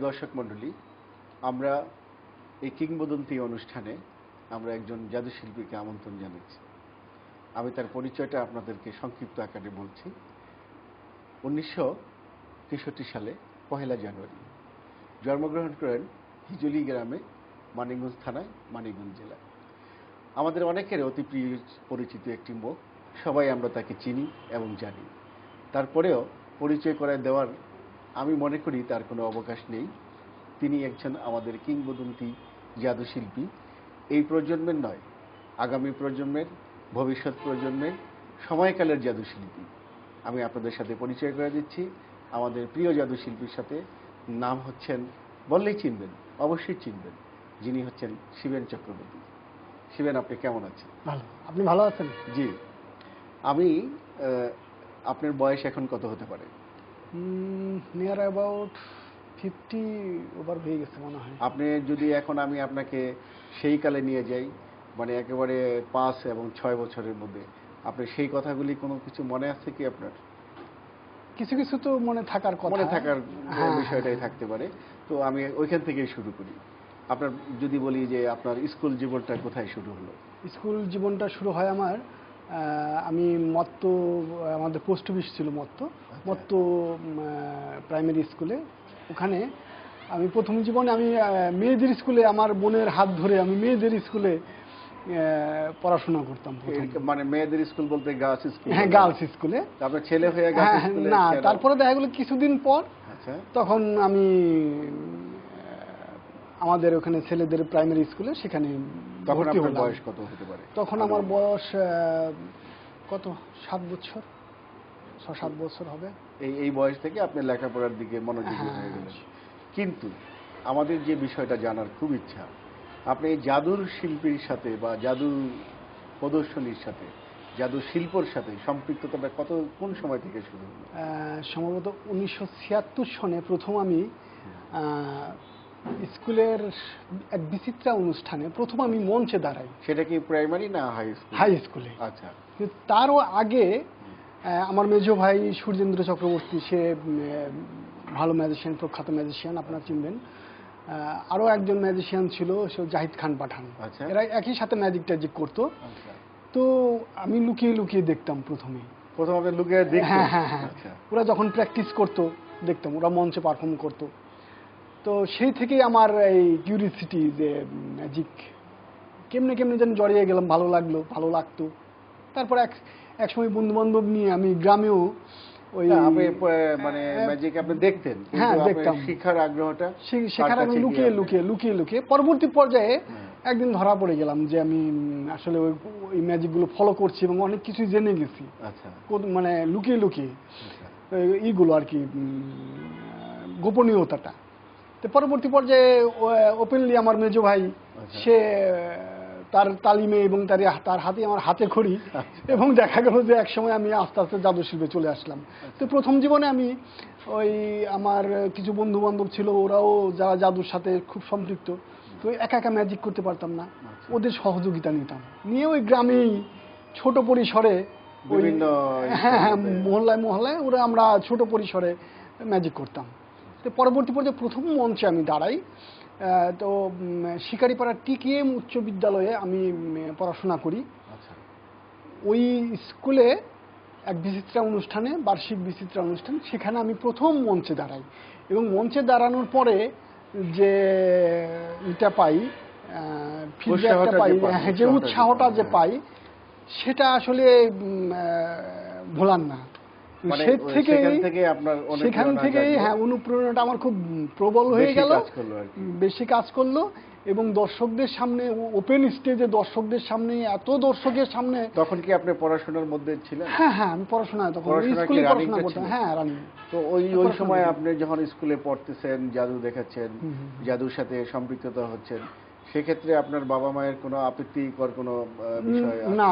দর্শক মণ্ডলী, আমরা এই কিংবদন্তি অনুষ্ঠানে আমরা একজন জাদুশিল্পীকে আমন্ত্রণ জানাচ্ছি। আমি তার পরিচয়টা আপনাদেরকে সংক্ষিপ্ত আকারে বলছি। 1963 সালে 1 জানুয়ারি জন্মগ্রহণ করেন হিজলি গ্রামে, মানিকগঞ্জ থানায়, মানিকগঞ্জ জেলায়। আমাদের অনেকের অতি প্রিয় পরিচিত একটি মুখ, সবাই আমরা তাকে চিনি এবং জানি। তারপরেও পরিচয় করায় দেওয়ার আমি মনে করি তার কোনো অবকাশ নেই। তিনি একজন আমাদের কিংবদন্তি জাদুশিল্পী, এই প্রজন্মের নয়, আগামী প্রজন্মের, ভবিষ্যৎ প্রজন্মের, সময়কালের জাদুশিল্পী। আমি আপনাদের সাথে পরিচয় করে দিচ্ছি আমাদের প্রিয় জাদুশিল্পীর সাথে। নাম হচ্ছেন, বললেই চিনবেন, অবশ্যই চিনবেন, যিনি হচ্ছেন শিবেন চক্রবর্তী। শিবেন, আপনি কেমন আছেন? ভালো। আপনি ভালো আছেন? জি। আমি আপনার বয়স এখন কত হতে পারে? নিয়ার অ্যাবাউট 50 ওভার হয়ে গেছে মনে হয়। আপনি যদি এখন আমি আপনাকে সেই কালে নিয়ে যাই, মানে একেবারে 5 এবং 6 বছরের মধ্যে, আপনি সেই কথাগুলি কোনো কিছু মনে আছে কি আপনার? কিছু কিছু তো মনে থাকার কথা, মনে থাকার বিষয়টাই থাকতে পারে। তো আমি ওইখান থেকেই শুরু করি। আপনার যদি বলি যে আপনার স্কুল জীবনটা কোথায় শুরু হলো? স্কুল জীবনটা শুরু হয় আমার, আমি মত্ত, আমাদের পোস্ট অফিস ছিল মত্ত প্রাইমারি স্কুলে। ওখানে আমি প্রথম জীবনে আমি মেয়েদের স্কুলে, আমার বোনের হাত ধরে আমি মেয়েদের স্কুলে পড়াশোনা করতাম। মানে মেয়েদের স্কুল বলতে গার্লস স্কুল? হ্যাঁ, গার্লস স্কুলে। আপনার ছেলে হয়ে গার্লস স্কুলে? না, তারপরে দেখা গেলো কিছুদিন পর তখন আমি আমাদের ওখানে ছেলেদের প্রাইমারি স্কুলে, সেখানে ভর্তি হলাম। বয়স কত হতে পারে তখন? আমার বয়স কত, 7 বছর, 6-7 বছর হবে। এই বয়স থেকে আপনি লেখাপড়ার দিকে মনোযোগী হয়ে গেলেন। কিন্তু আমাদের যে বিষয়টা জানার খুব ইচ্ছা, আপনি এই জাদুর শিল্পীর সাথে বা জাদু প্রদর্শনীর সাথে, জাদু শিল্পর সাথে সম্পৃক্ততাটা কোন সময় থেকে শুরু হলো? সম্ভবত 1976 সনে প্রথম আমি স্কুলের এক বিচিত্রা অনুষ্ঠানে প্রথম আমি মঞ্চে দাঁড়াই। সেটা কি প্রাইমারি না হাই স্কুল? হাই স্কুলে। আচ্ছা। তারও আগে আমার মেজো ভাই সূর্যেন্দ্র চক্রবর্তী, সে ভালো ম্যাজিশিয়ান, প্রখ্যাত ম্যাজিশিয়ান, আপনারা চিনবেন। আরও একজন ম্যাজিশিয়ান ছিল, সে জাহিদ খান পাঠান। এরা একই সাথে ম্যাজিক ট্যাজিক করতো। তো আমি লুকিয়ে লুকিয়ে দেখতাম প্রথমে। লুকিয়ে দেখতাম? হ্যাঁ। ওরা যখন প্র্যাকটিস করতো দেখতাম, ওরা মঞ্চে পারফর্ম করতো। তো সেই থেকেই আমার এই কিউরিসিটি যে ম্যাজিক কেমনে কেমনে যেন জড়িয়ে গেলাম, ভালো লাগতো। তারপর এক সময় বন্ধু বান্ধব নিয়ে আমি গ্রামেও ওই মানে ম্যাজিক আপনি দেখতেন? হ্যাঁ, দেখতাম। শেখার আগ্রহটা লুকিয়ে লুকিয়ে পরবর্তী পর্যায়ে একদিন ধরা পড়ে গেলাম যে আমি আসলে ওই ম্যাজিকগুলো ফলো করছি এবং অনেক কিছু জেনে গেছি। আচ্ছা। মানে লুকিয়ে লুকিয়ে এইগুলো আর কি, গোপনীয়তাটা। তো পরবর্তী পর্যায়ে ওপেনলি আমার মেজো ভাই, সে তার তালিমে এবং তার হাতে আমার হাতে খড়ি, এবং দেখা গেল যে একসময় আমি আস্তে আস্তে জাদু শিল্পে চলে আসলাম। তো প্রথম জীবনে আমি ওই আমার কিছু বন্ধু বান্ধব ছিল, ওরাও যারা জাদুর সাথে খুব সম্পৃক্ত, তো একা একা ম্যাজিক করতে পারতাম না, ওদের সহযোগিতা নিতাম, নিয়ে ওই গ্রামেই ছোট পরিসরে মহল্লায় ওরা আমরা ছোট পরিসরে ম্যাজিক করতাম। তো পরবর্তী পর্যায়ে প্রথম মঞ্চে আমি দাঁড়াই। তো শিকারিপাড়ার TKM উচ্চ বিদ্যালয়ে আমি পড়াশোনা করি। ওই স্কুলে এক বিচিত্রা অনুষ্ঠানে, বার্ষিক বিচিত্রা অনুষ্ঠান, সেখানে আমি প্রথম মঞ্চে দাঁড়াই। এবং মঞ্চে দাঁড়ানোর পরে যে এটা পাই, ফিডব্যাকটা পাই, যে উৎসাহটা যে পাই, সেটা আসলে ভোলার না। সেখান থেকেই অনুপ্রেরণাটা আমার খুব প্রবল হয়ে গেল, বেশি কাজ করলো। এবং দর্শকদের সামনে, ওপেন স্টেজে দর্শকদের সামনে, এত দর্শকের সামনে। তখন কি আপনি পড়াশোনার মধ্যে ছিলেন? হ্যাঁ, আমি পড়াশোনা তখন স্কুলে পড়াশোনা করতাম। হ্যাঁ, রানিং। তো ওই সময় আপনি যখন স্কুলে পড়তেছেন, জাদু দেখাচ্ছেন, জাদুর সাথে সম্পৃক্ততা হচ্ছেন, সেক্ষেত্রে আপনার বাবা মায়ের কোনো আপত্তিকর কোনো বিষয়? না,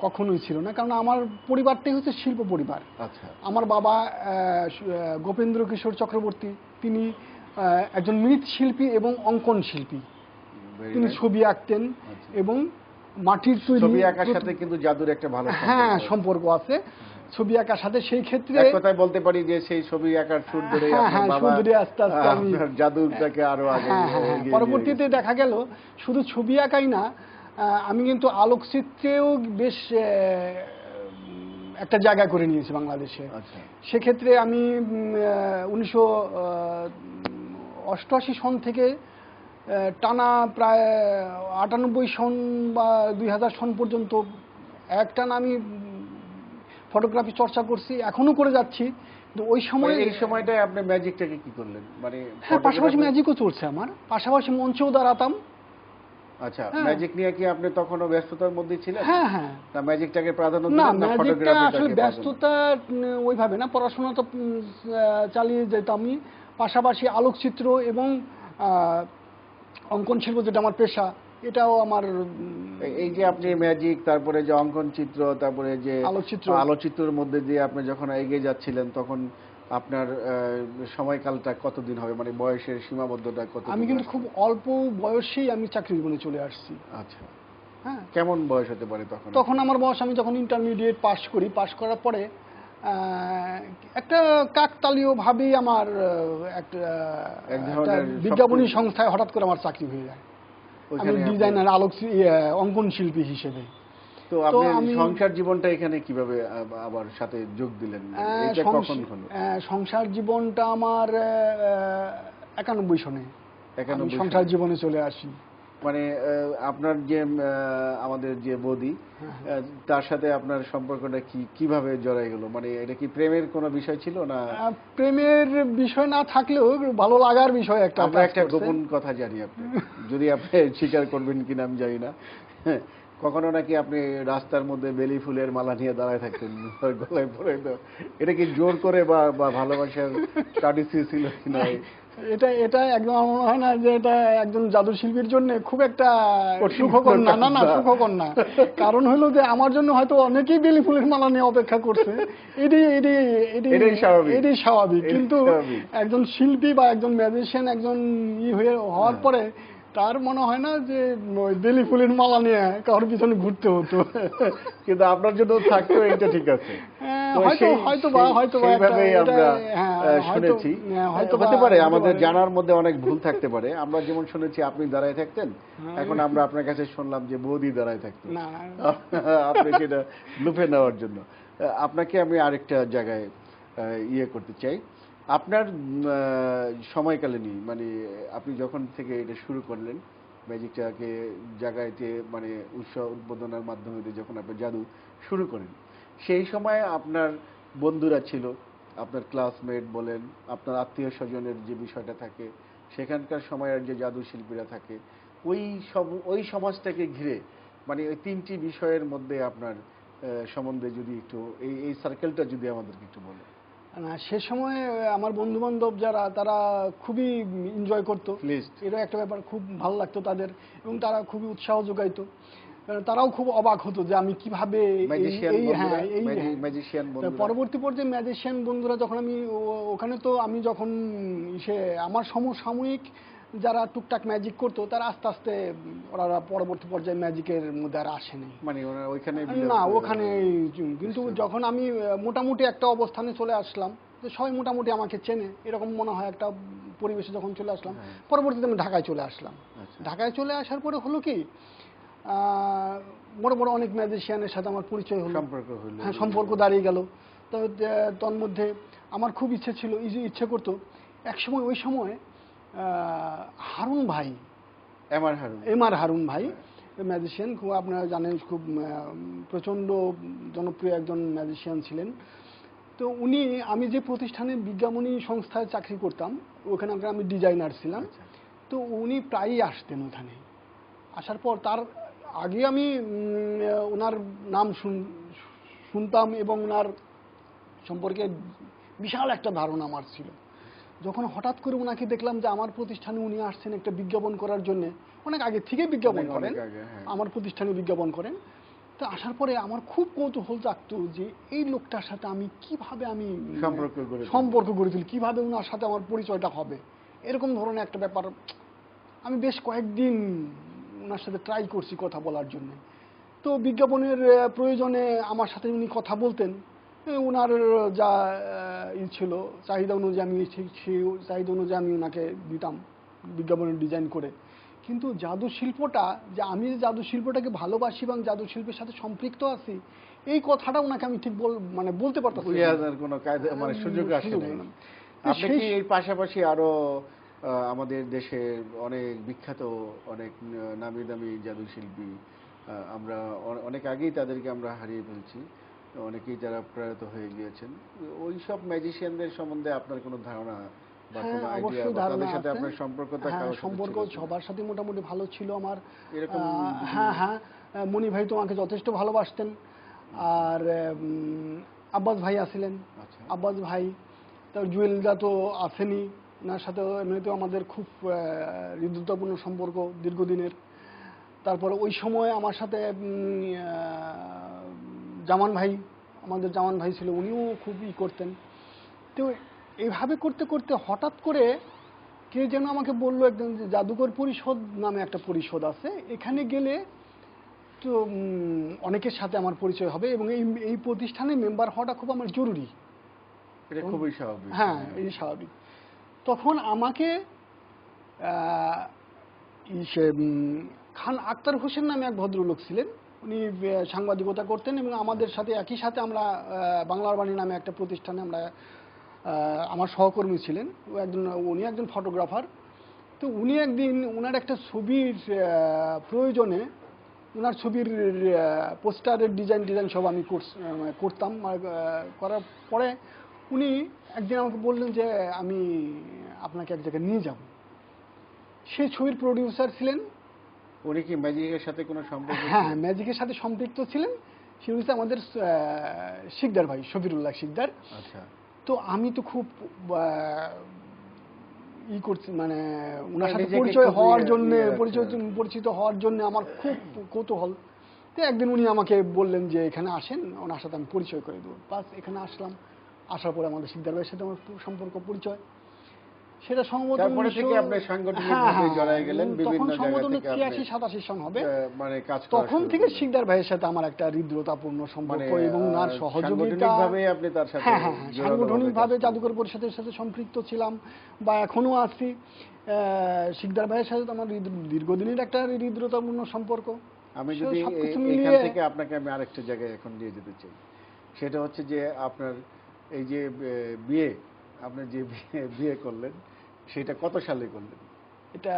কখনোই ছিল না, কারণ আমার পরিবারটাই হচ্ছে শিল্প পরিবার। আচ্ছা। আমার বাবা গোপেন্দ্র কিশোর চক্রবর্তী, তিনি একজন মৃৎশিল্পী এবং অঙ্কন শিল্পী। তিনি ছবি আঁকতেন এবং মাটির তৈরি ছবি আঁকার সাথে কিন্তু জাদুর একটা ভালো হ্যাঁ সম্পর্ক আছে ছবি আঁকার সাথে। সেই ক্ষেত্রে এক কথায় বলতে পারি যে সেই ছবি আঁকার সুর ধরে আপনার বাবা সুর ধরে আস্তে আস্তে আমি আপনার জাদুটাকে আরো আগে এগিয়ে নিয়ে পরবর্তীতে দেখা গেল শুধু ছবি আঁকাই না, আমি কিন্তু আলোকচিত্রেও বেশ একটা জায়গা করে নিয়েছি বাংলাদেশে। আচ্ছা। সেক্ষেত্রে আমি 1988 সন থেকে টানা প্রায় 98 সন বা 2000 সন পর্যন্ত একটানা আমি ফটোগ্রাফি চর্চা করছি, এখনো করে যাচ্ছি। কিন্তু ওই সময় এই সময়টায় আপনি ম্যাজিকটাকে কি করলেন? মানে হ্যাঁ, পাশাপাশি ম্যাজিকও চলছে আমার, পাশাপাশি মঞ্চেও দাঁড়াতাম। আচ্ছা, ম্যাজিক নিয়ে কি আপনি তখনও ব্যস্ততার মধ্যে ছিলেন? হ্যাঁ হ্যাঁ, না ম্যাজিকটাকে প্রাধান্য না দিলেন না ম্যাজিকটা ফটোগ্রাফিটাকে আসলে প্রাধান্য? ব্যস্ততা ওইভাবে না, পড়াশোনা তো চালিয়ে যেতাম আমি, পাশাপাশি আলোকচিত্র এবং অঙ্কন শিল্প যেটা আমার পেশা, এটাও আমার। এই যে আপনি ম্যাজিক, তারপরে যে অঙ্কন চিত্র, তারপরে যে আলোকচিত্রের মধ্যে দিয়ে আপনি যখন এগিয়ে যাচ্ছিলেন, তখন আপনার সময়কালটা কতদিন হবে, মানে বয়সের সীমাবদ্ধতা কত? আমি কিন্তু খুব অল্প বয়সেই আমি চাকরি জীবনে চলে আসছি। আচ্ছা, হ্যাঁ। কেমন বয়স হতে পারে তখন? তখন আমার বয়স, আমি যখন ইন্টারমিডিয়েট পাস করি, পাস করার পরে একটা কাকতালীয় ভাবেই আমার একটা বিজ্ঞাপনী সংস্থায় হঠাৎ করে আমার চাকরি হয়ে যায়। আমি ডিজাইনার, অঙ্কন শিল্পী হিসেবে। তো আপনি সংসার জীবনটা এখানে কিভাবে আবার সাথে যোগ দিলেন? এটা কখন হলো? সংসার জীবনটা আমার 91 সনে সংসার জীবনে চলে আসি। মানে আপনার যে আমাদের যে বৌদি, তার সাথে আপনার সম্পর্কটা কিভাবে জড়াই গেল? মানে এটা কি প্রেমের কোনো বিষয় ছিল না? প্রেমের বিষয় না থাকলেও ভালো লাগার বিষয় একটা। আমরা একটা গোপন কথা জানি, আপনি যদি আপনি স্বীকার করবেন কিনা আমি জানি না, কখনো নাকি আপনি রাস্তার মধ্যে বেলি ফুলের মালা নিয়ে দাঁড়ায় থাকতেন গলায় পরে। তো এটা কি জোর করে বা ভালোবাসার কার্ডিসি ছিল কিনা? এটা একদম আমার মনে হয় না যে এটা একজন জাদু শিল্পীর জন্য খুব একটা সুখকর না। না, সুখকর না। কারণ হলো যে আমার জন্য হয়তো অনেকেই বেলি ফুলের মালা নিয়ে অপেক্ষা করছে, এটাই স্বাভাবিক। কিন্তু একজন শিল্পী বা একজন ম্যাজিশিয়ান, একজন হওয়ার পরে তার মনে হয় না যে বেলি ফুলের মালা নিয়ে কারোর পিছনে ঘুরতে হতো। কিন্তু আপনার জন্য থাকতো, এটা ঠিক আছে। হয়তো শুনেছি, হতে পারে আমাদের জানার মধ্যে অনেক ভুল থাকতে পারে। আমরা যেমন শুনেছি আপনি দাঁড়ায় থাকতেন, এখন আমরা আপনার কাছে শুনলাম যে বৌদি দাঁড়ায় থাকতো, আপনি সেটা লুফে নেওয়ার জন্য। আপনাকে আমি আরেকটা জায়গায় করতে চাই। আপনার সময়কালীনই, মানে আপনি যখন থেকে এটা শুরু করলেন ম্যাজিকটাকে জায়গাতে, মানে উৎসাহ উদ্বোধনের মাধ্যমে যখন আপনি জাদু শুরু করেন, সেই সময় আপনার বন্ধুরা ছিল, আপনার ক্লাসমেট বলেন, আপনার আত্মীয় স্বজনের যে বিষয়টা থাকে, সেখানকার সময়ের যে জাদু শিল্পীরা থাকে, ওই সমাজটাকে ঘিরে, মানে ওই তিনটি বিষয়ের মধ্যে আপনার সম্বন্ধে যদি একটু এই সার্কেলটা যদি আমাদেরকে একটু বলেন। না, সে সময় আমার বন্ধু বান্ধব যারা, তারা খুবই এনজয় করতো, এটা একটা ব্যাপার, খুব ভালো লাগতো তাদের, এবং তারা খুবই উৎসাহ যোগাইতো। তারাও খুব অবাক হতো যে আমি কিভাবে পরবর্তী পর্যায়ে ম্যাজিশিয়ান বন্ধুরা যখন ওখানে, তো আমি যখন আমার সমসাময়িক যারা টুকটাক ম্যাজিক করতো, তারা আস্তে আস্তে ওরা পরবর্তী পর্যায়ে ম্যাজিকের মধ্যে আর আসেনি, মানে না ওখানে। কিন্তু যখন আমি মোটামুটি একটা অবস্থানে চলে আসলাম, যে সবাই মোটামুটি আমাকে চেনে, এরকম মনে হয় একটা পরিবেশে যখন চলে আসলাম, পরবর্তীতে আমি ঢাকায় চলে আসলাম। ঢাকায় চলে আসার পরে হলো কি, বড় বড় অনেক ম্যাজিশিয়ানের সাথে আমার পরিচয় হলো, সম্পর্ক দাঁড়িয়ে গেল। তো তন্মধ্যে আমার খুব ইচ্ছে করতো একসময়, ওই সময় হারুন ভাই, এম আর হারুন ভাই ম্যাজিশিয়ান, খুব আপনারা জানেন, খুব প্রচণ্ড জনপ্রিয় একজন ম্যাজিশিয়ান ছিলেন। তো আমি যে প্রতিষ্ঠানে বিজ্ঞাপনী সংস্থায় চাকরি করতাম, ওখানে আমি ডিজাইনার ছিলাম। তো উনি প্রায়ই আসতেন ওখানে। আসার পর তার আগে আমি ওনার নাম শুনতাম এবং ওনার সম্পর্কে বিশাল একটা ধারণা আমার ছিল। যখন হঠাৎ করে ওনাকে দেখলাম যে আমার প্রতিষ্ঠানে উনি আসছেন একটা বিজ্ঞাপন করার জন্য, অনেক আগে থেকে বিজ্ঞাপন করেন, আমার প্রতিষ্ঠানে বিজ্ঞাপন করেন। তো আসার পরে আমার খুব কৌতূহল জাগতো যে এই লোকটার সাথে আমি কিভাবে সম্পর্ক গড়ে তুলি, কিভাবে ওনার সাথে আমার পরিচয়টা হবে, এরকম ধরনের একটা ব্যাপার। আমি বেশ কয়েকদিন ওনার সাথে ট্রাই করছি কথা বলার জন্য, তো বিজ্ঞাপনের প্রয়োজনে আমার সাথে উনি কথা বলতেন। ওনার যা ছিল চাহিদা অনুযায়ী আমি সেই চাহিদা অনুযায়ী আমি ওনাকে দিতাম বিজ্ঞাপনের ডিজাইন করে। কিন্তু জাদু শিল্পটা, যে আমি যে জাদু শিল্পটাকে ভালোবাসি এবং জাদু শিল্পের সাথে সম্পৃক্ত আছি, এই কথাটা ওনাকে আমি ঠিক মানে বলতে পারতাম না। বুঝানোর কোনো কায়দা মানে সুযোগ আসে নাই। আপনি কি এর পাশাপাশি আরো আমাদের দেশের অনেক বিখ্যাত অনেক নামি দামি জাদু শিল্পী, আমরা অনেক আগেই তাদেরকে আমরা হারিয়ে ফেলছি, অনেকেই যারা প্রয়াত হয়ে গিয়েছেন, ওই সব ম্যাজিশিয়ানদের সম্বন্ধে আপনার কোনো ধারণা বা কোনো আইডিয়া, তাদের সাথে আপনার সম্পর্কটা? সম্পর্ক সবার সাথে মোটামুটি ভালো ছিল আমার। এরকম হ্যাঁ, মনি ভাই তো আমাকে যথেষ্ট ভালোবাসতেন। আর আব্বাস ভাই আছিলেন, আব্বাস ভাই, তার জুয়েলদা তো আসেনি, ওনার সাথে এমনিতেও আমাদের খুব হৃদ্যতাপূর্ণ সম্পর্ক দীর্ঘদিনের। তারপরে ওই সময় আমার সাথে জামান ভাই, আমাদের জামান ভাই ছিল, উনিও খুব করতেন। তো এইভাবে করতে করতে হঠাৎ করে কে যেন আমাকে বললো একদম যে জাদুকর পরিষদ নামে একটা পরিষদ আছে, এখানে গেলে তো অনেকের সাথে আমার পরিচয় হবে এবং এই প্রতিষ্ঠানে মেম্বার হওয়াটা খুব আমার জরুরি। এটা খুবই স্বাভাবিক। হ্যাঁ, এই স্বাভাবিক। তখন আমাকে খান আক্তার হোসেন নামে এক ভদ্রলোক ছিলেন, উনি সাংবাদিকতা করতেন এবং আমাদের সাথে একই সাথে আমরা বাংলার বাণী নামে একটা প্রতিষ্ঠানে আমরা আমার সহকর্মী ছিলেন। উনি একজন ফটোগ্রাফার। তো উনি একদিন ওনার একটা ছবির প্রয়োজনে, ওনার ছবির পোস্টারের ডিজাইন সব আমি করতাম। করার পরে উনি একদিন আমাকে বললেন যে আমি আপনাকে এক জায়গায় নিয়ে যাব। সেই ছবির প্রডিউসার ছিলেন। উনি কি ম্যাজিকের সাথে কোনো সম্পর্ক? হ্যাঁ, ম্যাজিকের সাথে সম্পৃক্ত ছিলেন। সে হচ্ছে আমাদের শিকদার ভাই, শফিরুল্লাহ শিকদার। আচ্ছা। তো আমি তো খুব করছি, মানে ওনার সাথে পরিচয় হওয়ার জন্য, পরিচিত হওয়ার জন্য আমার খুব কৌতূহল। তো একদিন উনি আমাকে বললেন যে এখানে আসেন, ওনার সাথে আমি পরিচয় করে দেবো। বাস এখানে আসলাম। আসার পরে আমাদের শিকদার ভাইয়ের সাথে আমার সম্পর্ক, পরিচয়। সেটা সম্ভবত তারপরে থেকে আপনি সাংগঠনিকভাবে জড়ায় গেলেন বিভিন্ন জায়গা থেকে। 86-87 সন হবে, মানে কাজ করা তখন থেকে শিকদার ভাইয়ের সাথে আমার একটা হৃদ্রতাপূর্ণ সম্পর্ক এবং ওনার সহযোগিতা। আপনি তার সাথে সাংগঠনিকভাবে জাদুকর পরিষদের সাথে সম্পৃক্ত ছিলাম বা এখনো আছি। শিকদার ভাইয়ের সাথে আমার দীর্ঘদিনের একটা হৃদ্রতাপূর্ণ সম্পর্ক। আমি যদি এখান থেকে আপনাকে আমি আরেকটা জায়গায় এখন নিয়ে যেতে চাই, সেটা হচ্ছে যে আপনার এই যে বিয়ে, আপনি যে বিয়ে করলেন সেটা কত সালে করলেন? এটা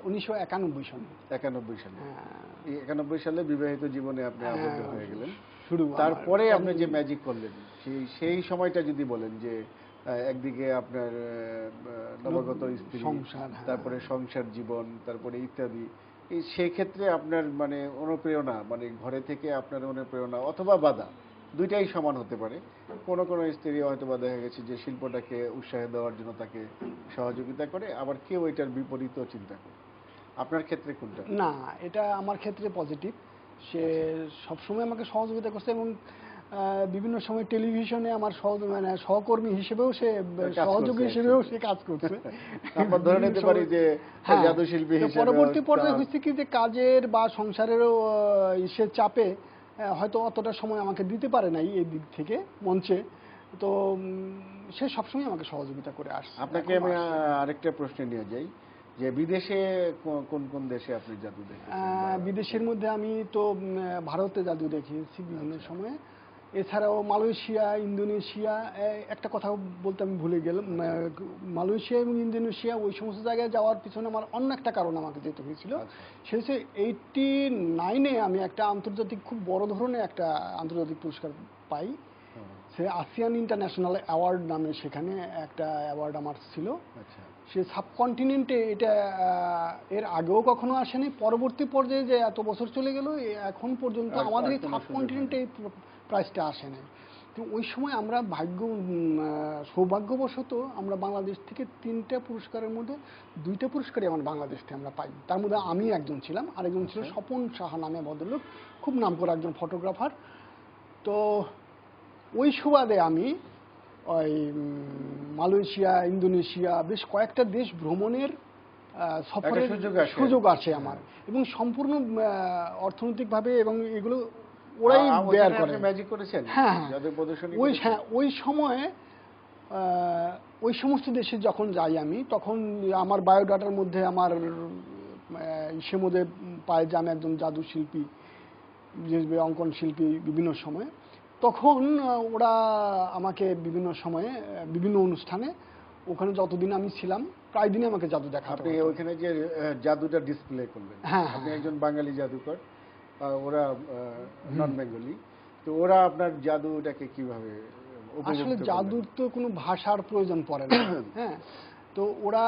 1991 সালে। 91 সালে। এই 91 সালে বিবাহিত জীবনে আপনি আবদ্ধ হয়ে গেলেন। শুরু। তারপরে আপনি যে ম্যাজিক করলেন সেই সময়টা যদি বলেন, যে একদিকে আপনার নবাগত স্ত্রী, তারপরে সংসার জীবন, তারপরে ইত্যাদি, সেই ক্ষেত্রে আপনার মানে অনুপ্রেরণা, মানে ঘরে থেকে আপনার অনুপ্রেরণা অথবা বাধা দুইটাই সমান হতে পারে। কোনো কোনো স্ত্রী হয়তো বা দেখা গেছে যে শিল্পটাকে উৎসাহ দেওয়ার জন্য তাকে সহযোগিতা করে, আবার কেউ এটার বিপরীতও চিন্তা করে। আপনার ক্ষেত্রে কোনটা? না, এটা আমার ক্ষেত্রে পজিটিভ। সে সবসময় আমাকে সহযোগিতা করছে এবং বিভিন্ন সময় টেলিভিশনে আমার মানে সহকর্মী হিসেবেও সে, সহযোগী হিসেবেও সে কাজ করছে। আমরা ধরে নিতে পারি যে জাদু শিল্পী হিসেবে। পরবর্তী পর্যায়ে হচ্ছে কি যে কাজের বা সংসারেরও সে চাপে হয়তো অতটা সময় আমাকে দিতে পারে নাই এই দিক থেকে মঞ্চে। তো সে সবসময় আমাকে সহযোগিতা করে আসছে। আপনাকে আমি আরেকটা প্রশ্নে নিয়ে যাই, যে বিদেশে কোন কোন দেশে আপনি জাদু দেখেছেন? বিদেশের মধ্যে আমি তো ভারতে জাদু দেখিয়েছি বিভিন্ন সময়ে। এছাড়াও মালয়েশিয়া, ইন্দোনেশিয়া, একটা কথা বলতে আমি ভুলে গেলাম, মালয়েশিয়া এবং ইন্দোনেশিয়া, ওই সমস্ত জায়গায় যাওয়ার পিছনে আমার অন্য একটা কারণ আমাকে যেতে হয়েছিল। সে হচ্ছে 89-এ আমি একটা আন্তর্জাতিক, খুব বড় ধরনের একটা আন্তর্জাতিক পুরস্কার পাই। সে আসিয়ান ইন্টারন্যাশনাল অ্যাওয়ার্ড নামে সেখানে একটা অ্যাওয়ার্ড আমার ছিল। সে সাবকন্টিনেন্টে, এটা এর আগেও কখনো আসেনি। পরবর্তী পর্যায়ে যে এত বছর চলে গেল, এখন পর্যন্ত আমাদের এই সাবকন্টিনেন্টে এই প্রাইজটা আসেনি। তো ওই সময় আমরা সৌভাগ্যবশত আমরা বাংলাদেশ থেকে 3টা পুরস্কারের মধ্যে 2টা পুরস্কারই আমার বাংলাদেশ থেকে আমরা পাই। তার মধ্যে আমি একজন ছিলাম, আরেকজন ছিল স্বপন সাহা নামে ভদ্রলোক, খুব নামকরা একজন ফটোগ্রাফার। তো ওই সুবাদে আমি ওই মালয়েশিয়া, ইন্দোনেশিয়া, বেশ কয়েকটা দেশ ভ্রমণের সফরের একটা সুযোগ আছে আমার, এবং সম্পূর্ণ অর্থনৈতিকভাবে, এবং এগুলো ওরাই বেয়ার করে। ম্যাজিক করেছেন? হ্যাঁ, যাদের প্রদর্শনী ওই সময়ে ওই সমস্ত দেশে যখন যাই আমি, তখন আমার বায়োডাটার মধ্যে আমার সে মধ্যে পায় যে আমি একজন জাদু শিল্পী, যে অঙ্কন শিল্পী বিভিন্ন সময়ে। তখন ওরা আমাকে বিভিন্ন সময়ে বিভিন্ন অনুষ্ঠানে, ওখানে যতদিন আমি ছিলাম প্রায় দিনই আমাকে জাদু দেখাতে আপনি হতো। ওখানে যে জাদুটা ডিসপ্লে করলেন, হ্যাঁ, আপনি হ্যাঁ। একজন বাঙালি জাদুকর, ওরা নন বেঙ্গলি, তো ওরা আপনার জাদুটাকে কিভাবে উপভোগ আসলে করলেন? জাদুর তো কোনো ভাষার প্রয়োজন পড়ে না। হ্যাঁ, তো ওরা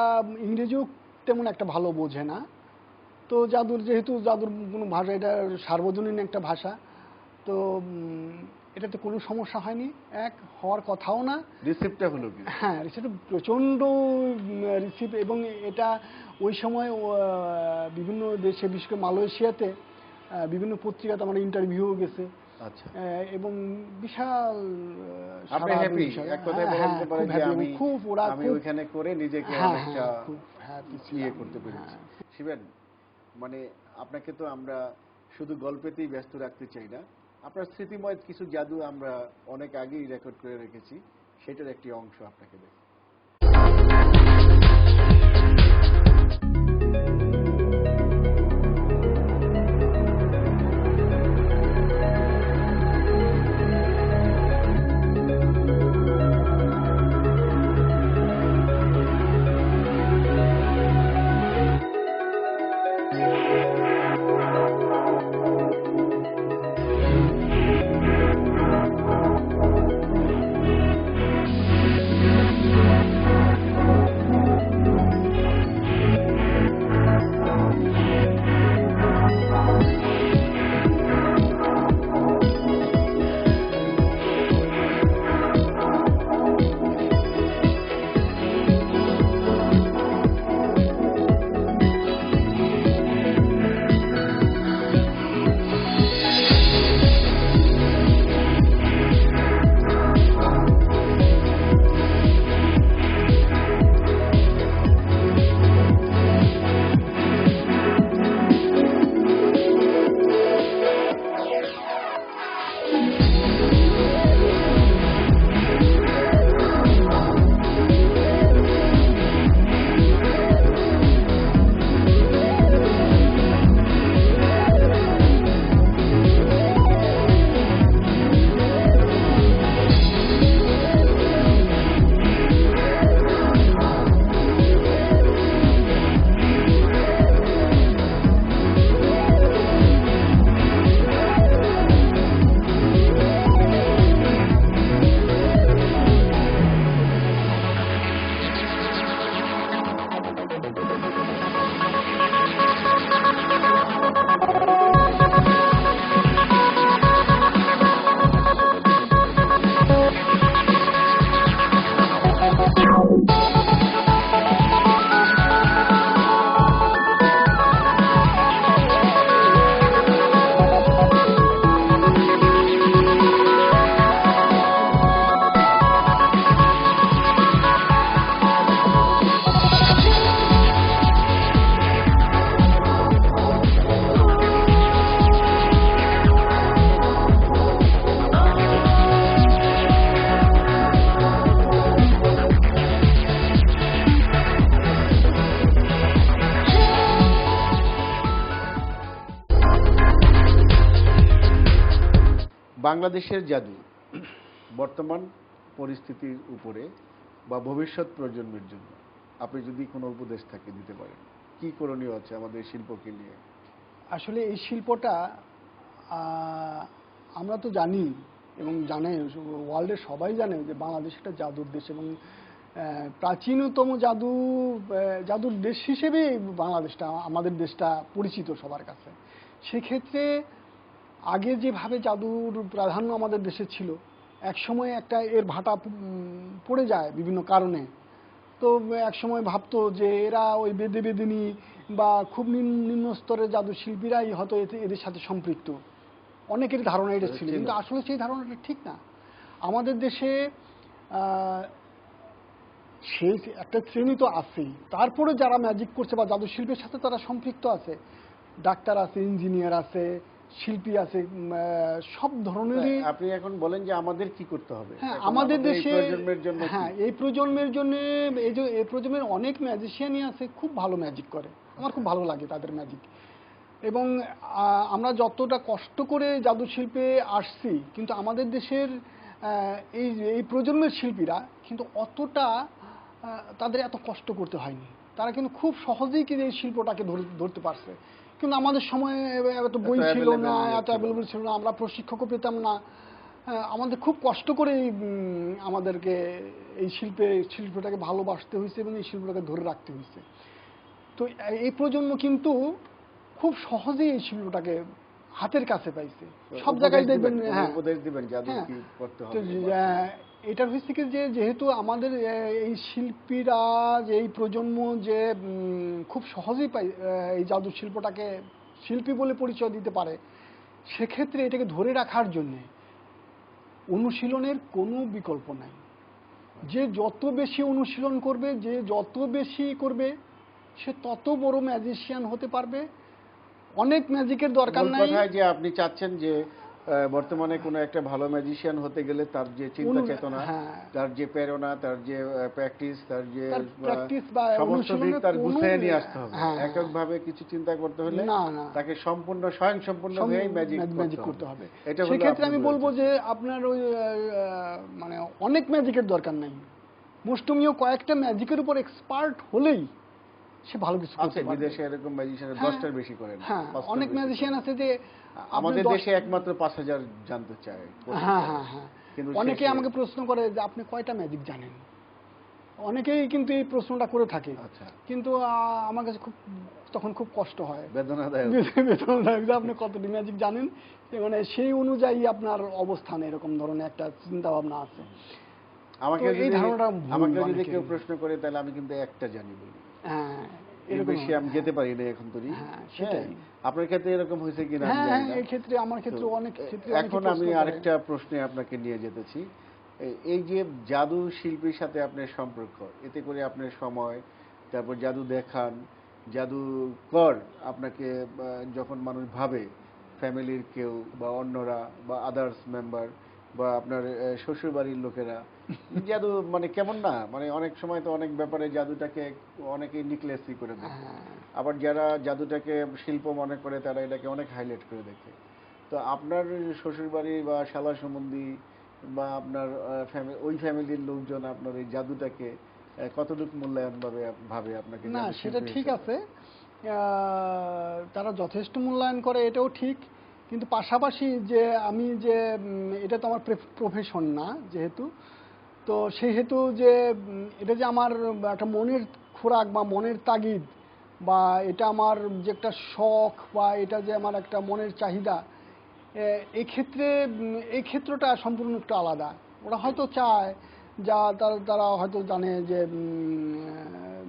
ইংরেজিও তেমন একটা ভালো বোঝে না। তো যেহেতু জাদুর কোনো ভাষা, এটা সার্বজনীন একটা ভাষা, তো এটাতে কোনো সমস্যা হয়নি, হওয়ার কথাও না। রিসিপ্টটা হলো কি? হ্যাঁ, সেটা প্রচণ্ড রিসিভ, এবং এটা ওই সময় বিভিন্ন দেশে, বিশেষ করে মালয়েশিয়াতে বিভিন্ন পত্রিকাতে আমার ইন্টারভিউ গেছে। আচ্ছা, এবং বিশাল আপনি হ্যাপি? এক কথায় বলা যেতে পারে যে আমি ওইখানে করে নিজেকে অনেকটা খুব হ্যাপি ইয়ে করতে পেরেছি। শিবেন, মানে আপনাকে তো আমরা শুধু গল্পেতেই ব্যস্ত রাখতে চাই না, আপনার স্মৃতিময় কিছু জাদু আমরা অনেক আগেই রেকর্ড করে রেখেছি, সেটার একটি অংশ আপনাকে দেখ। বাংলাদেশের জাদু বর্তমান পরিস্থিতির উপরে বা ভবিষ্যৎ প্রজন্মের জন্য আপনি যদি কোনো উপদেশ থাকে দিতে পারেন, কি করণীয় আছে আমাদের শিল্পকে নিয়ে? আসলে এই শিল্পটা আমরা তো জানি, এবং জানে ওয়ার্ল্ডের সবাই জানে যে বাংলাদেশ একটা জাদুর দেশ, এবং প্রাচীনতম জাদুর দেশ হিসেবে বাংলাদেশটা, আমাদের দেশটা পরিচিত সবার কাছে। সেক্ষেত্রে আগে যেভাবে জাদুর প্রাধান্য আমাদের দেশে ছিল, একসময় একটা এর ভাটা পড়ে যায় বিভিন্ন কারণে। তো একসময় ভাবতো যে এরা ওই বেদে বেদিনী বা খুব নিম্ন স্তরের জাদু শিল্পীরাই হয়তো এদের সাথে সম্পৃক্ত, অনেকের ধারণা এটা ছিল, কিন্তু আসলে সেই ধারণাটা ঠিক না। আমাদের দেশে সেই একটা শ্রেণী তো আছেই, তারপরে যারা ম্যাজিক করছে বা জাদু শিল্পের সাথে তারা সম্পৃক্ত আছে, ডাক্তার আছে, ইঞ্জিনিয়ার আছে, শিল্পী আছে, সব ধরনেরই। আপনি এখন বলেন যে আমাদের কি করতে হবে? হ্যাঁ, এখন আমাদের এই দেশে, প্রজন্মের জন্য কি? হ্যাঁ, এই প্রজন্মের জন্য, এই প্রজন্মের অনেক ম্যাজিশিয়ানই আছে খুব ভালো ম্যাজিক করে, আমার খুব ভালো লাগে তাদের ম্যাজিক। এবং আমরা যতটা কষ্ট করে জাদু শিল্পে আসছি, কিন্তু আমাদের দেশের এই এই প্রজন্মের শিল্পীরা কিন্তু অতটা তাদের এত কষ্ট করতে হয়নি, তারা কিন্তু খুব সহজেই কিন্তু এই শিল্পটাকে ধরতে পারছে। কিন্তু আমাদের সময় এত বই ছিল না, এত অ্যাভেলেবল ছিল না, আমরা প্রশিক্ষকও পেতাম না। আমাদের খুব কষ্ট করে আমাদেরকে এই শিল্পটাকে ভালোবাসতে হয়েছে এবং এই শিল্পটাকে ধরে রাখতে হয়েছে। তো এই প্রজন্ম কিন্তু খুব সহজেই এই শিল্পটাকে হাতের কাছে পাইছে, সব জায়গায় দেখবেন। হ্যাঁ, উপদেশ দিবেন জাদু কি করতে হবে? এটা হচ্ছে কি যে যেহেতু আমাদের এই শিল্পীরা, যে এই প্রজন্ম যে খুব সহজেই এই জাদু শিল্পটাকে শিল্পী বলে পরিচয় দিতে পারে, সেক্ষেত্রে এটাকে ধরে রাখার জন্যে অনুশীলনের কোনো বিকল্প নাই। যে যত বেশি অনুশীলন করবে, যে যত বেশি করবে, সে তত বড় ম্যাজিশিয়ান হতে পারবে। অনেক ম্যাজিকের দরকার নাই। কথায় যে আপনি চাচ্ছেন যে বর্তমানে কোনো একটা ভালো ম্যাজিশিয়ান হতে গেলে তার যে চিন্তা চেতনা, তার যে প্রেরণা, তার যে প্র্যাকটিস, তার যে সমস্ত দিক তার গুছিয়ে নিয়ে আসতে হবে। এককভাবে কিছু চিন্তা করতে হলে তাকে সম্পূর্ণ স্বয়ংসম্পূর্ণ হয়ে ম্যাজিক করতে হবে। সেক্ষেত্রে আমি বলবো যে আপনার ওই মানে অনেক ম্যাজিকের দরকার নাই, মুষ্টমীয় কয়েকটা ম্যাজিকের উপর এক্সপার্ট হলেই সে ভালো কিছু করতে পারবে। বিদেশে এরকম ম্যাজিশিয়ান 10টার বেশি করেন। হ্যাঁ, অনেক ম্যাজিশিয়ান আছে যে আমাদের দেশে একমাত্র 5000 জানতে চায়। হ্যাঁ হ্যাঁ হ্যাঁ, অনেকে আমাকে প্রশ্ন করে যে আপনি কয়টা ম্যাজিক জানেন, অনেকেই কিন্তু এই প্রশ্নটা করে থাকে। কিন্তু আমার কাছে তখন খুব কষ্ট হয়, বেদনাদায়ক যে আপনি কতটি ম্যাজিক জানেন, মানে সেই অনুযায়ী আপনার অবস্থান এরকম ধরনের একটা চিন্তা ভাবনা আছে। আমাকে যদি কেউ প্রশ্ন করে তাহলে আমি কিন্তু একটা জানি বলি। হ্যাঁ, এর বেশি আমি যেতে পারি না এখন তরি। সেটাই আপনার ক্ষেত্রে এরকম হয়েছে কিনা আমি জানি না। এই ক্ষেত্রে আমার ক্ষেত্রে অনেক ক্ষেত্রে। এখন আমি আরেকটা প্রশ্নে আপনাকে নিয়ে যেতেছি। এই যে জাদু শিল্পীর সাথে আপনার সম্পর্ক, এতে করে আপনার সময়, তারপর জাদু দেখান, জাদুকর আপনাকে যখন মানুষ ভাবে, ফ্যামিলির কেউ বা অন্যরা বা আদার্স মেম্বার বা আপনার শ্বশুরবাড়ির লোকেরা, জাদু মানে কেমন না, মানে অনেক সময় তো অনেক ব্যাপারে জাদুটাকে অনেকেই নিকলেসি করে দেখে, আবার যারা জাদুটাকে শিল্প মনে করে তারা এটাকে অনেক হাইলাইট করে দেখে। তো আপনার শ্বশুরবাড়ি বা শালা সম্বন্ধী বা আপনার ওই ফ্যামিলির লোকজন আপনার এই জাদুটাকে কতটুকু মূল্যায়ন ভাবে আপনাকে? না, সেটা ঠিক আছে, তারা যথেষ্ট মূল্যায়ন করে, এটাও ঠিক। কিন্তু পাশাপাশি যে আমি যে এটা তো আমার প্রফেশন না যেহেতু, তো সেহেতু যে এটা যে আমার একটা মনের খোরাক বা মনের তাগিদ, বা এটা আমার যে একটা শখ, বা এটা যে আমার একটা মনের চাহিদা, এই ক্ষেত্রটা সম্পূর্ণ একটু আলাদা। ওরা হয়তো চায়, তারা হয়তো জানে যে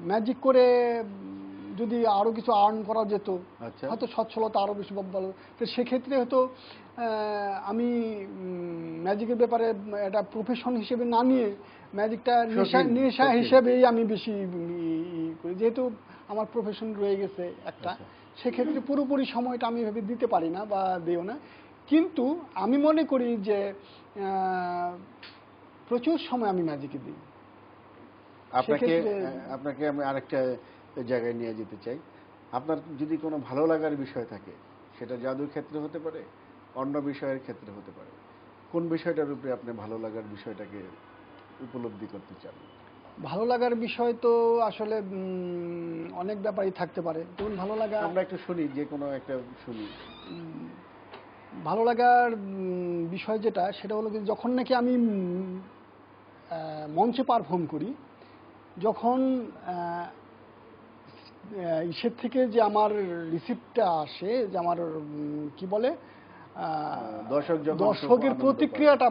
ম্যাজিক করে যদি আরো কিছু আর্ন করা যেত, হয়তো সচ্ছলতা আরো বেশি ভালো। তো সেক্ষেত্রে হয়তো আমি ম্যাজিকের ব্যাপারে একটা প্রফেশন হিসেবে না নিয়ে ম্যাজিকটা নেশা হিসেবেই আমি বেশি করি, যেহেতু আমার প্রফেশন রয়ে গেছে একটা। সেক্ষেত্রে পুরোপুরি সময়টা আমি এভাবে দিতে পারি না বা দিও না, কিন্তু আমি মনে করি যে প্রচুর সময় আমি ম্যাজিকে দিই। আপনাকে আমি আরেকটা জায়গায় নিয়ে যেতে চাই। আপনার যদি কোনো ভালো লাগার বিষয় থাকে, সেটা জাদুর ক্ষেত্রে হতে পারে, অন্য বিষয়ের ক্ষেত্রে হতে পারে, কোন বিষয়টার উপরে আপনি ভালো লাগার বিষয়টাকে উপলব্ধি করতে চান? ভালো লাগার বিষয় তো আসলে অনেক ব্যাপারই থাকতে পারে। যেমন ভালো লাগা, আমরা একটু শুনি, যে কোনো একটা শুনি। ভালো লাগার বিষয় যেটা, সেটা হলো কি, যখন নাকি আমি মঞ্চে পারফর্ম করি, যখন ইসের থেকে যে আমার রিসিপ্টটা আসে, যে আমার কি বলে, দর্শকের প্রতিক্রিয়াটা,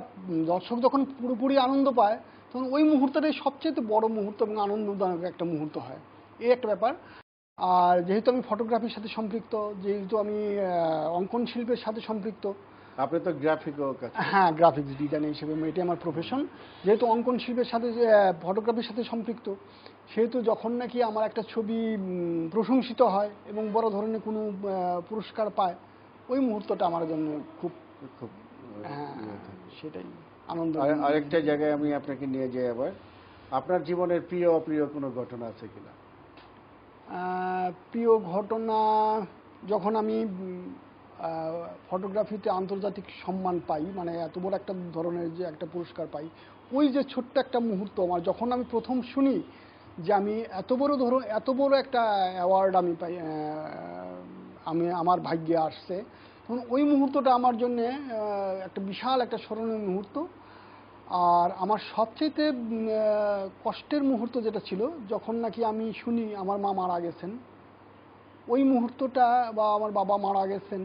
দর্শক যখন পুরোপুরি আনন্দ পায়, তখন ওই মুহূর্তটাই সবচেয়ে বড় মুহূর্ত এবং আনন্দদায়ক একটা মুহূর্ত হয়, এই একটা ব্যাপার। আর যেহেতু আমি ফটোগ্রাফির সাথে সম্পৃক্ত, যেহেতু আমি অঙ্কন শিল্পের সাথে সম্পৃক্ত, আপনি তো গ্রাফিকও কাজ করেন। হ্যাঁ, গ্রাফিক্স ডিজাইনার হিসেবে এটি আমার প্রফেশন। যেহেতু অঙ্কন শিল্পের সাথে যে ফটোগ্রাফির সাথে সম্পৃক্ত, সেহেতু যখন নাকি আমার একটা ছবি প্রশংসিত হয় এবং বড় ধরনের কোনো পুরস্কার পায়, ওই মুহূর্তটা আমার জন্য খুব খুব ইয়ে থাকে। সেটাই আনন্দ। আরেকটা জায়গায় আমি আপনাকে নিয়ে যাই আবার, আপনার জীবনের প্রিয় অপ্রিয় কোনো ঘটনা আছে কিনা? প্রিয় ঘটনা, যখন আমি ফটোগ্রাফিতে আন্তর্জাতিক সম্মান পাই, মানে এত বড় একটা ধরনের যে একটা পুরস্কার পাই, ওই যে ছোট্ট একটা মুহূর্ত আমার, যখন আমি প্রথম শুনি যে আমি এত বড় একটা অ্যাওয়ার্ড আমি পাই, আমার ভাগ্যে আসছে, তখন ওই মুহূর্তটা আমার জন্য একটা বিশাল একটা স্মরণীয় মুহূর্ত। আর আমার সবচেয়ে কষ্টের মুহূর্ত যেটা ছিল, যখন নাকি আমি শুনি আমার মা মারা গেছেন, ওই মুহূর্তটা, বা আমার বাবা মারা গেছেন,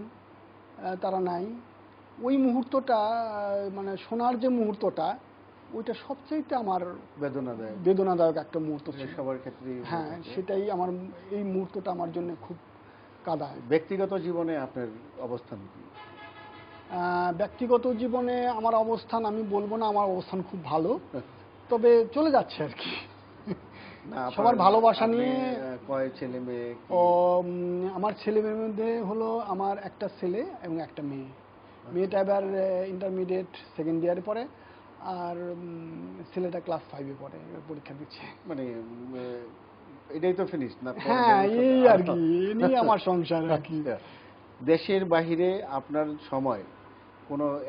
তারা নাই, ওই মুহূর্তটা, মানে শোনার যে মুহূর্তটা, ওইটা সবচেয়ে আমার বেদনাদায়ক একটা মুহূর্ত ছিল। সবার ক্ষেত্রে হ্যাঁ, সেটাই আমার, এই মুহূর্তটা আমার জন্য খুব কাঁদায়। ব্যক্তিগত জীবনে আপনার অবস্থান কি? ব্যক্তিগত জীবনে আমার অবস্থান, আমি বলবো না আমার অবস্থান খুব ভালো, তবে চলে যাচ্ছে আর কি। সবার ভালোবাসা নিয়ে। কয় ছেলে মেয়ে? আমার ছেলে মেয়ের মধ্যে হলো আমার একটা ছেলে এবং একটা মেয়ে। মেয়েটা এবার ইন্টারমিডিয়েট সেকেন্ড ইয়ারে পড়ে, আর ছেলেটা ক্লাস 5-এ পড়ে, পরীক্ষা দিচ্ছে। মানে এটাই তো ফিনিশ না? হ্যাঁ, এই আর কি, এই নিয়ে আমার সংসার আর কি। দেশের বাহিরে আপনার সময়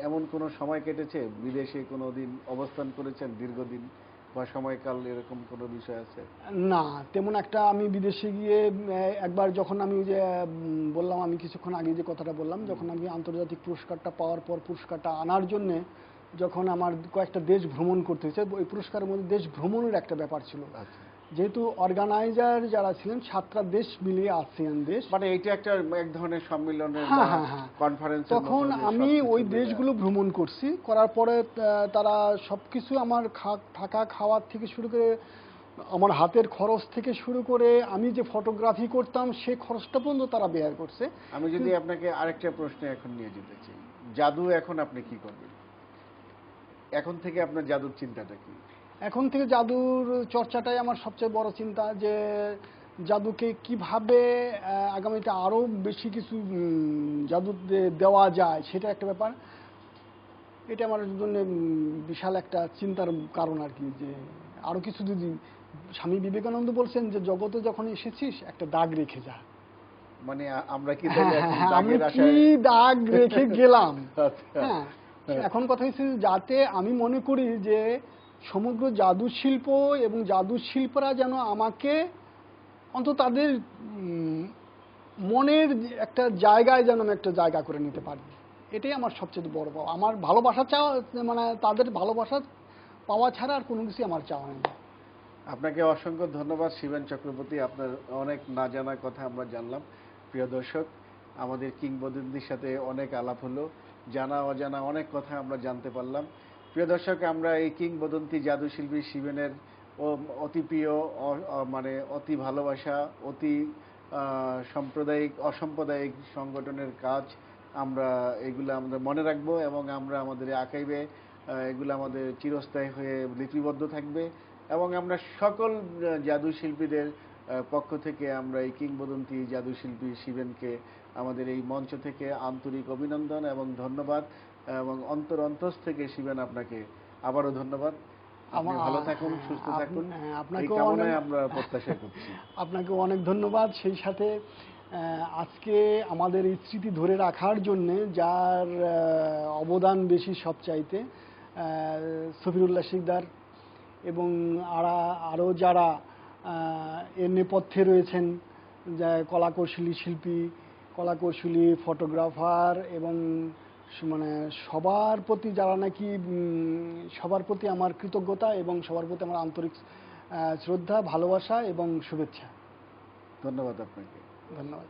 এমন কোনো সময় কেটেছে, বিদেশে কোনো দিন অবস্থান করেছেন দীর্ঘদিন, বা সময়কাল, এরকম কোনো বিষয় আছে? না, তেমন একটা আমি বিদেশে গিয়ে একবার, যখন আমি যে বললাম, আমি কিছুক্ষণ আগে যে কথাটা বললাম, যখন আমি আন্তর্জাতিক পুরস্কারটা পাওয়ার পর, পুরস্কারটা আনার জন্যে যখন আমার কয়েকটা দেশ ভ্রমণ করতে হয়েছে, ওই পুরস্কারের মধ্যে দেশ ভ্রমণের একটা ব্যাপার ছিল। যেহেতু অর্গানাইজার যারা ছিলেন 7টা দেশ মিলিয়ে, আসিয়ান দেশ, মানে এটা একটা এক ধরনের সম্মেলনের কনফারেন্স, তখন আমি ওই দেশগুলো ভ্রমণ করছি, করার পরে তারা সবকিছু আমার থাকা খাওয়ার থেকে শুরু করে, আমার হাতের খরচ থেকে শুরু করে, আমি যে ফটোগ্রাফি করতাম সেই খরচটা পর্যন্ত তারা বেয়ার করছে। আমি যদি আপনাকে আরেকটা প্রশ্নে এখন নিয়ে যেতে চাই, জাদু এখন আপনি কি করবেন? এখন থেকে আপনার জাদুর চিন্তাটা কি? এখন থেকে জাদুর চর্চাটাই আমার সবচেয়ে বড় চিন্তা, যে জাদুকে কিভাবে আগামীতে আরও বেশি কিছু জাদু দেওয়া যায়, সেটা একটা ব্যাপার। এটা আমার জন্য বিশাল একটা চিন্তার কারণ আর কি, যে আরও কিছু যদি, স্বামী বিবেকানন্দ বলছেন যে জগতে যখন এসেছিস একটা দাগ রেখে যা। মানে আমরা কি আমি কি দাগ রেখে গেলাম? হ্যাঁ, এখন কথা হচ্ছে, যাতে আমি মনে করি যে সমগ্র জাদু শিল্প এবং জাদু শিল্পীরা যেন আমাকে অন্তত তাদের মনের একটা জায়গায় যেন আমি একটা জায়গা করে নিতে পারি, এটাই আমার সবচেয়ে বড় পাওয়া। আমার ভালোবাসা চাওয়া, মানে তাদের ভালোবাসা পাওয়া ছাড়া আর কোনো কিছু আমার চাওয়া নেই। আপনাকে অসংখ্য ধন্যবাদ শিবেন চক্রবর্তী, আপনার অনেক না জানা কথা আমরা জানলাম। প্রিয় দর্শক, আমাদের কিংবদন্তির সাথে অনেক আলাপ হলো, জানা অজানা অনেক কথা আমরা জানতে পারলাম। প্রিয় দর্শক, আমরা এই কিংবদন্তি জাদুশিল্পী শিবেনের অতি প্রিয়, মানে অতি ভালোবাসা, অতি অসাম্প্রদায়িক সংগঠনের কাজ, আমরা এগুলো আমরা মনে রাখবো, এবং আমরা আমাদের আর্কাইভে এগুলো আমাদের চিরস্থায়ী হয়ে লিপিবদ্ধ থাকবে। এবং আমরা সকল জাদুশিল্পীদের পক্ষ থেকে আমরা এই কিংবদন্তি জাদুশিল্পী শিবেনকে আমাদের এই মঞ্চ থেকে আন্তরিক অভিনন্দন এবং ধন্যবাদ, এবং অন্তঃস্থ থেকে শিবেন আপনাকে আবারও ধন্যবাদ। আপনি ভালো থাকুন, সুস্থ থাকুন, এই কামনায় আমরা প্রত্যাশা করছি। আপনাকে অনেক ধন্যবাদ। সেই সাথে আজকে আমাদের এই স্মৃতি ধরে রাখার জন্য যার অবদান বেশি সবচাইতে, সফিরুল্লাহ শিকদার এবং আরও যারা এর নেপথ্যে রয়েছেন, যা কলাকৌশলী শিল্পী, কলাকৌশলী ফটোগ্রাফার, এবং মানে সবার প্রতি যারা নাকি, সবার প্রতি আমার কৃতজ্ঞতা এবং সবার প্রতি আমার আন্তরিক শ্রদ্ধা, ভালোবাসা এবং শুভেচ্ছা। ধন্যবাদ আপনাকে। ধন্যবাদ।